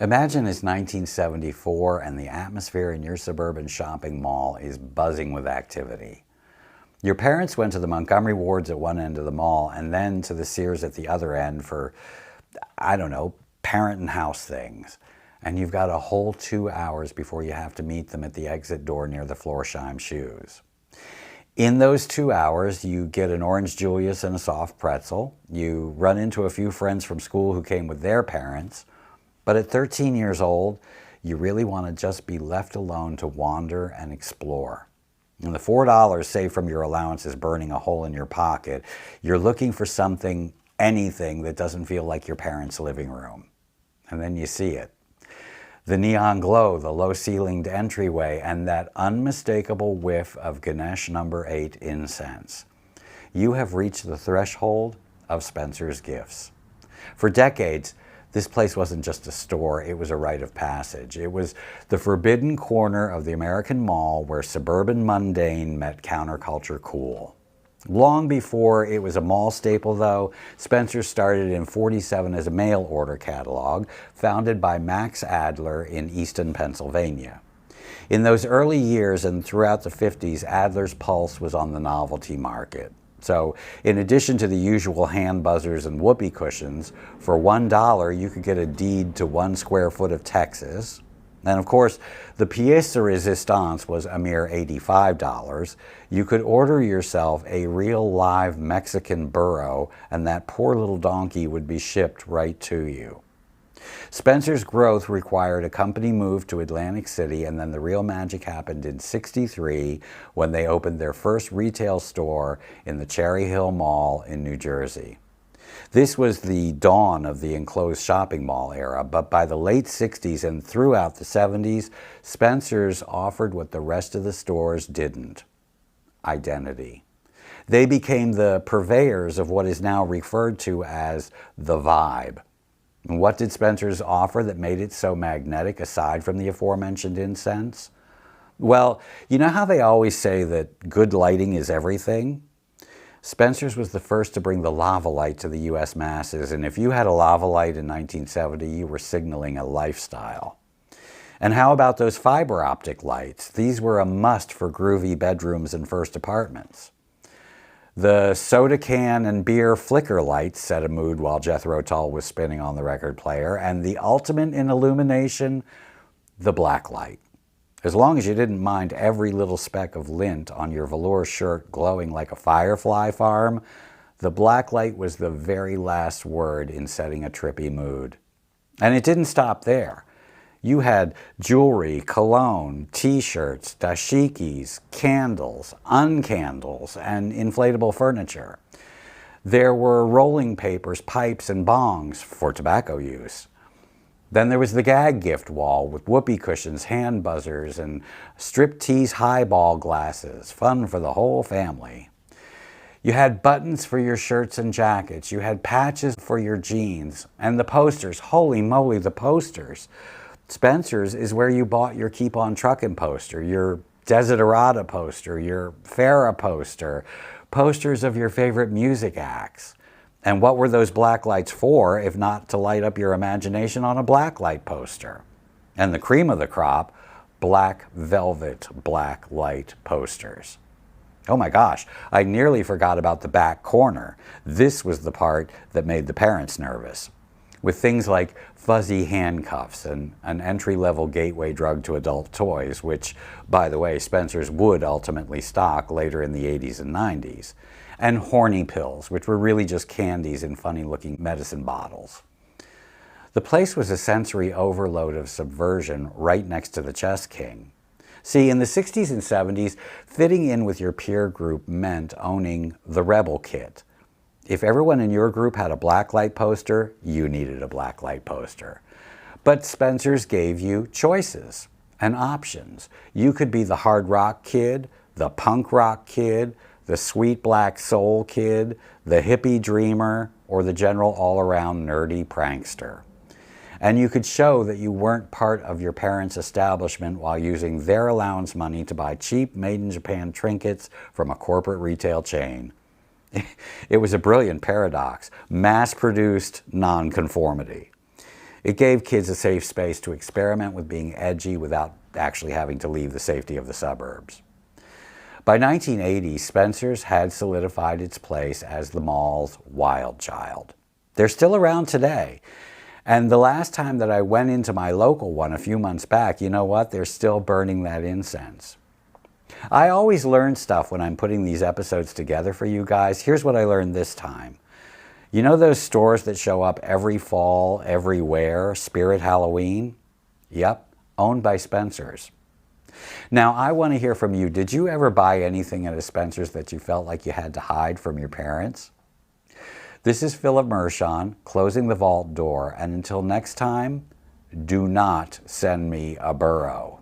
Imagine it's 1974 and the atmosphere in your suburban shopping mall is buzzing with activity. Your parents went to the Montgomery wards at one end of the mall and then to the Sears at the other end for, I don't know, parent and house things. And you've got a whole 2 hours before you have to meet them at the exit door near the Florsheim shoes. In those 2 hours, you get an orange Julius and a soft pretzel. You run into a few friends from school who came with their parents. But at 13 years old, you really want to just be left alone to wander and explore. And the $4 saved from your allowance is burning a hole in your pocket. You're looking for something, anything that doesn't feel like your parents' living room. And then you see it. The neon glow, the low-ceilinged entryway, and that unmistakable whiff of Ganesh No. 8 incense. You have reached the threshold of Spencer's Gifts. For decades, this place wasn't just a store, it was a rite of passage. It was the forbidden corner of the American mall where suburban mundane met counterculture cool. Long before it was a mall staple, though, Spencer's started in '47 as a mail order catalog, founded by Max Adler in Easton, Pennsylvania. In those early years and throughout the '50s, Adler's pulse was on the novelty market. So, in addition to the usual hand buzzers and whoopee cushions, for $1 you could get a deed to 1 square foot of Texas. And of course, the pièce de résistance was a mere $85. You could order yourself a real live Mexican burro, and that poor little donkey would be shipped right to you. Spencer's growth required a company move to Atlantic City, and then the real magic happened in '63 when they opened their first retail store in the Cherry Hill Mall in New Jersey. This was the dawn of the enclosed shopping mall era, but by the late '60s and throughout the '70s, Spencer's offered what the rest of the stores didn't: identity. They became the purveyors of what is now referred to as the vibe. And what did Spencer's offer that made it so magnetic aside from the aforementioned incense? Well, you know how they always say that good lighting is everything? Spencer's was the first to bring the Lava Lite to the U.S. masses, and if you had a Lava Lite in 1970, you were signaling a lifestyle. And how about those fiber optic lights? These were a must for groovy bedrooms and first apartments. The soda can and beer flicker lights set a mood while Jethro Tull was spinning on the record player, and the ultimate in illumination, the Blacklight. As long as you didn't mind every little speck of lint on your velour shirt glowing like a firefly farm, the Blacklight was the very last word in setting a trippy mood. And it didn't stop there. You had jewelry, cologne, t-shirts, dashikis, candles, uncandles, and inflatable furniture. There were rolling papers, pipes, and bongs for tobacco use. Then there was the Gag Gift wall with whoopee cushions, hand buzzers, and striptease highball glasses, fun for the whole family. You had buttons for your shirts and jackets. You had patches for your jeans. And the posters, holy moly, the posters. Spencer's is where you bought your Keep On Truckin' poster, your Desiderata poster, your Farrah poster, posters of your favorite music acts. And what were those black lights for, if not to light up your imagination on a blacklight poster? And the cream of the crop, black velvet blacklight posters. Oh my gosh, I nearly forgot about the back corner. This was the part that made the parents nervous. With things like fuzzy handcuffs and an entry-level gateway drug to adult toys, which, by the way, Spencer's would ultimately stock later in the '80s and '90s, and horny pills, which were really just candies in funny-looking medicine bottles. The place was a sensory overload of subversion right next to the Chess King. See, in the '60s and '70s, fitting in with your peer group meant owning the Rebel kit. If everyone in your group had a Blacklight poster, you needed a Blacklight poster. But Spencer's gave you choices and options. You could be the hard rock kid, the punk rock kid, the sweet black soul kid, the hippie dreamer, or the general all-around nerdy prankster. And you could show that you weren't part of your parents' establishment while using their allowance money to buy cheap made-in-Japan trinkets from a corporate retail chain. It was a brilliant paradox, mass-produced nonconformity. It gave kids a safe space to experiment with being edgy without actually having to leave the safety of the suburbs. By 1980, Spencer's had solidified its place as the mall's wild child. They're still around today. And the last time that I went into my local one a few months back, you know what? They're still burning that incense. I always learn stuff when I'm putting these episodes together for you guys. Here's what I learned this time. You know those stores that show up every fall, everywhere, Spirit Halloween? Yep, owned by Spencer's. Now, I want to hear from you. Did you ever buy anything at a Spencer's that you felt like you had to hide from your parents? This is Philip Mershon, closing the vault door, and until next time, do not send me a burro.